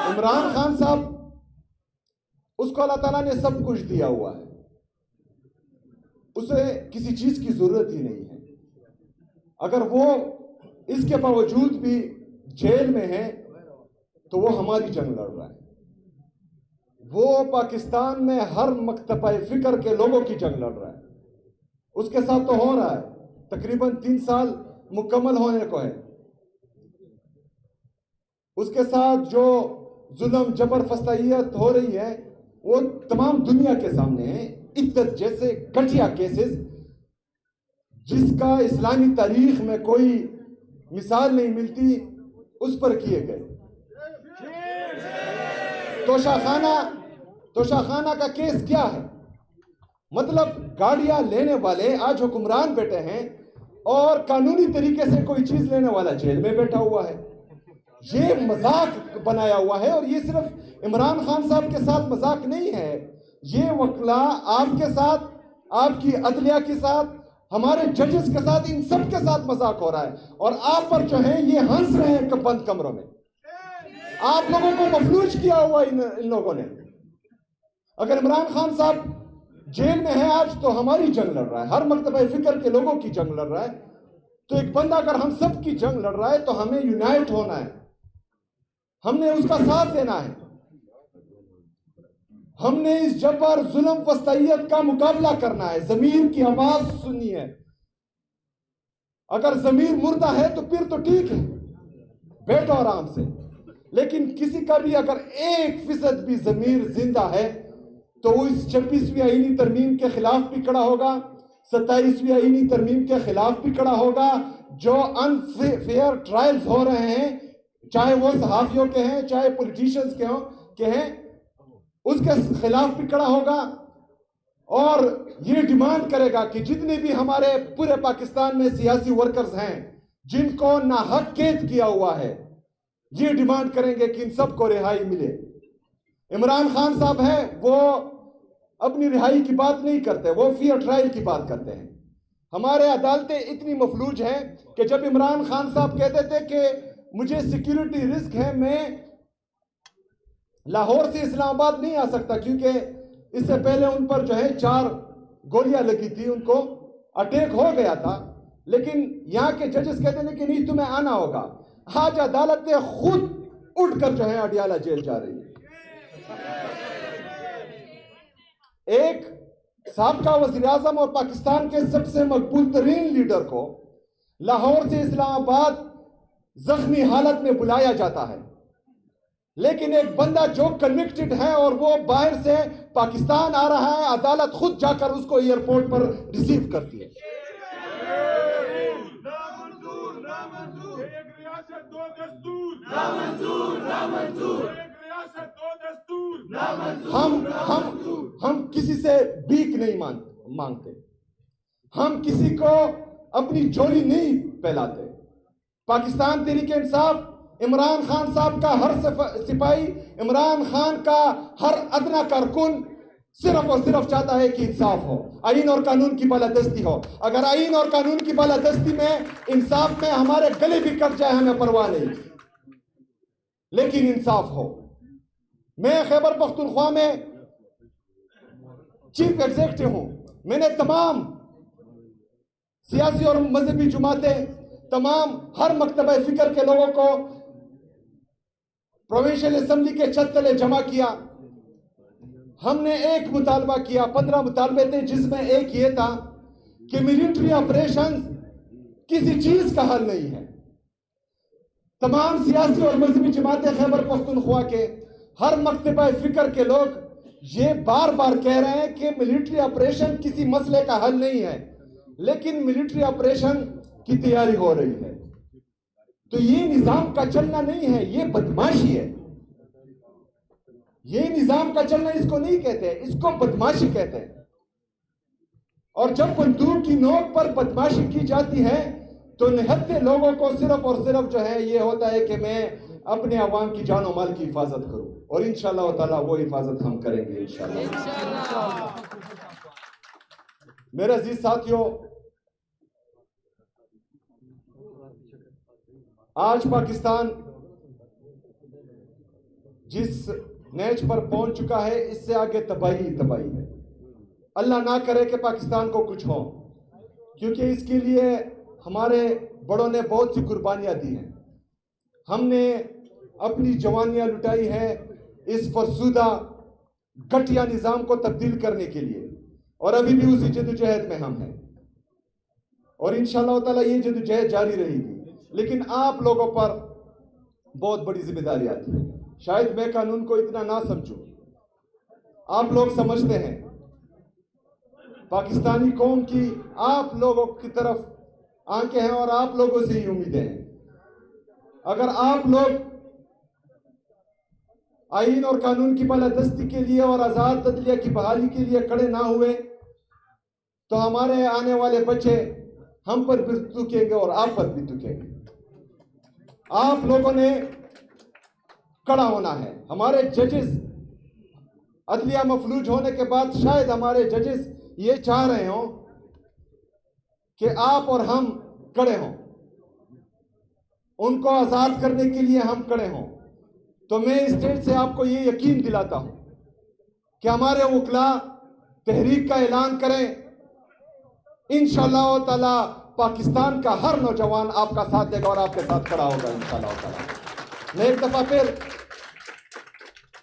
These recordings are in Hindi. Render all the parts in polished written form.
इमरान खान साहब, उसको अल्लाह ताला ने सब कुछ दिया हुआ है, उसे किसी चीज की जरूरत ही नहीं है। अगर वो इसके बावजूद भी जेल में है तो वो हमारी जंग लड़ रहा है। वो पाकिस्तान में हर मकतबा फिक्र के लोगों की जंग लड़ रहा है। उसके साथ तो हो रहा है, तकरीबन 3 साल मुकम्मल होने को है। उसके साथ जो जुल्म जबर फसाइयत हो रही है वो तमाम दुनिया के सामने है। इद्दत जैसे घटिया केसेस जिसका इस्लामी तारीख में कोई मिसाल नहीं मिलती, उस पर किए गए। तोशाखाना का केस क्या है? मतलब गाड़ियां लेने वाले आज हुक्मरान बैठे हैं और कानूनी तरीके से कोई चीज लेने वाला जेल में बैठा हुआ है। ये मजाक बनाया हुआ है। और ये सिर्फ इमरान खान साहब के साथ मजाक नहीं है, ये वकला आपके साथ, आपकी अदलिया के साथ, हमारे जजेस के साथ, इन सब के साथ मजाक हो रहा है। और आप पर जो है ये हंस रहे हैं बंद कमरों में। आप लोगों को मफलूज किया हुआ इन लोगों ने। अगर इमरान खान साहब जेल में है आज तो हमारी जंग लड़ रहा है, हर मकतबा फिक्र के लोगों की जंग लड़ रहा है। तो एक बंदा अगर हम सब की जंग लड़ रहा है तो हमें यूनाइट होना है, हमने उसका साथ देना है। हमने इस जबर जुल्म वस्तायत का मुकाबला करना है। जमीर की आवाज सुननी है। अगर जमीर मुर्दा है तो फिर तो ठीक है, बैठो आराम से। लेकिन किसी का भी अगर 1% भी जमीर जिंदा है तो वो इस 26वीं आईनी तरमीम के खिलाफ भी खड़ा होगा, 27वीं आईनी तरमीम के खिलाफ भी खड़ा होगा। जो अनफेयर ट्रायल्स हो रहे हैं, चाहे वो सहाफियों के हैं चाहे पॉलिटिशियंस के हैं, उसके खिलाफ भी खड़ा होगा। और ये डिमांड करेगा कि जितने भी हमारे पूरे पाकिस्तान में सियासी वर्कर्स हैं जिनको नाहक कैद किया हुआ है, ये डिमांड करेंगे कि इन सबको रिहाई मिले। इमरान खान साहब है वो अपनी रिहाई की बात नहीं करते, वो फेयर ट्रायल की बात करते हैं। हमारे अदालतें इतनी मफलूज हैं कि जब इमरान खान साहब कहते थे कि मुझे सिक्योरिटी रिस्क है, मैं लाहौर से इस्लामाबाद नहीं आ सकता, क्योंकि इससे पहले उन पर जो है 4 गोलियां लगी थी, उनको अटैक हो गया था। लेकिन यहां के जजेस कहते थे कि नहीं, तुम्हें आना होगा। आज अदालतें खुद उठकर जो है अडियाला जेल जा रही है। एक साबका वज़ीर आज़म और पाकिस्तान के सबसे मकबूल तरीन लीडर को लाहौर से इस्लामाबाद जख्मी हालत में बुलाया जाता है, लेकिन एक बंदा जो कन्विक्टेड है और वो बाहर से पाकिस्तान आ रहा है, अदालत खुद जाकर उसको एयरपोर्ट पर रिसीव करती है। हम किसी से भीख नहीं मांगते, हम किसी को अपनी झोली नहीं फैलाते। पाकिस्तान तहरीक इंसाफ इमरान खान साहब का हर सिपाही, इमरान खान का हर अदना कारकुन सिर्फ और सिर्फ चाहता है कि इंसाफ हो, आईन और कानून की बालादस्ती हो। अगर आईन और कानून की बालादस्ती में, इंसाफ में हमारे गले भी कट जाए, हमें परवाह नहीं, लेकिन इंसाफ हो। मैं खैबर पख्तूनख्वा में चीफ एग्जीक्यूटिव हूं। मैंने तमाम सियासी और मजहबी जमातें, तमाम हर मकतबा फिक्र के लोगों को प्रोविंशियल असेंबली के छत तले जमा किया। हमने एक मुतालबा किया, 15 मुतालबे थे, जिसमें एक ये था कि मिलिट्री ऑपरेशन किसी चीज का हल नहीं है। तमाम सियासी और मजहबी जमातें खैबर पख्तूनख्वा के हर मकतबा फिक्र के लोग ये बार बार कह रहे हैं कि मिलिट्री ऑपरेशन किसी मसले का हल नहीं है, लेकिन मिलिट्री ऑपरेशन की तैयारी हो रही है। तो ये निजाम का चलना नहीं है, ये बदमाशी है। ये निजाम का चलना इसको नहीं कहते, इसको बदमाशी कहते हैं। और जब बंदूक की नोक पर बदमाशी की जाती है तो निहत्ते लोगों को सिर्फ और सिर्फ जो है ये होता है कि मैं अपने अवाम की जान और माल की हिफाजत करूं, और इंशाअल्लाह ताला वो हिफाजत हम करेंगे इंशाअल्लाह। मेरे अजीज साथियों, आज पाकिस्तान जिस नेच पर पहुंच चुका है, इससे आगे तबाही तबाही है। अल्लाह ना करे कि पाकिस्तान को कुछ हो, क्योंकि इसके लिए हमारे बड़ों ने बहुत सी कुर्बानियां दी हैं। हमने अपनी जवानियां लुटाई है इस फरसुदा घटिया निजाम को तब्दील करने के लिए, और अभी भी उसी जद्दोजहद में हम हैं, और इंशाअल्लाह ताला ये जद्दोजहद जारी रहेगी। लेकिन आप लोगों पर बहुत बड़ी जिम्मेदारी आती है। शायद मैं कानून को इतना ना समझूं, आप लोग समझते हैं। पाकिस्तानी कौम की आप लोगों की तरफ आंखें हैं और आप लोगों से ही उम्मीदें हैं। अगर आप लोग आईन और कानून की बालादस्ती के लिए और आजाद अदलिया की बहाली के लिए खड़े ना हुए, तो हमारे आने वाले बच्चे हम पर भी तुकेंगे और आप पर भी तुकेंगे। आप लोगों ने खड़ा होना है। हमारे जजेस, अदलिया मफलूज होने के बाद शायद हमारे जजेस ये चाह रहे हो कि आप और हम खड़े हों, उनको आजाद करने के लिए हम खड़े हों। तो मैं इस स्टेज से आपको ये यकीन दिलाता हूं कि हमारे वकला तहरीक का ऐलान करें, इंशाअल्लाह ताला पाकिस्तान का हर नौजवान आपका साथ देगा और आपके साथ खड़ा होगा इंशाअल्लाह ताला। मैं एक दफा फिर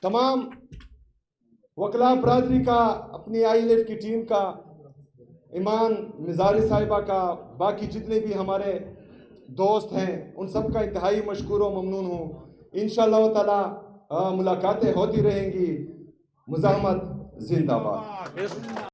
तमाम वकला बरादरी का, अपनी ILF की टीम का, ईमान मिजारी साहिबा का, बाकी जितने भी हमारे दोस्त हैं, उन सब का इंतहाई मशकूर व ममनून हूँ। इंशाअल्लाह ताला मुलाकातें होती रहेंगी। मुज़ाहमत जिंदाबाद।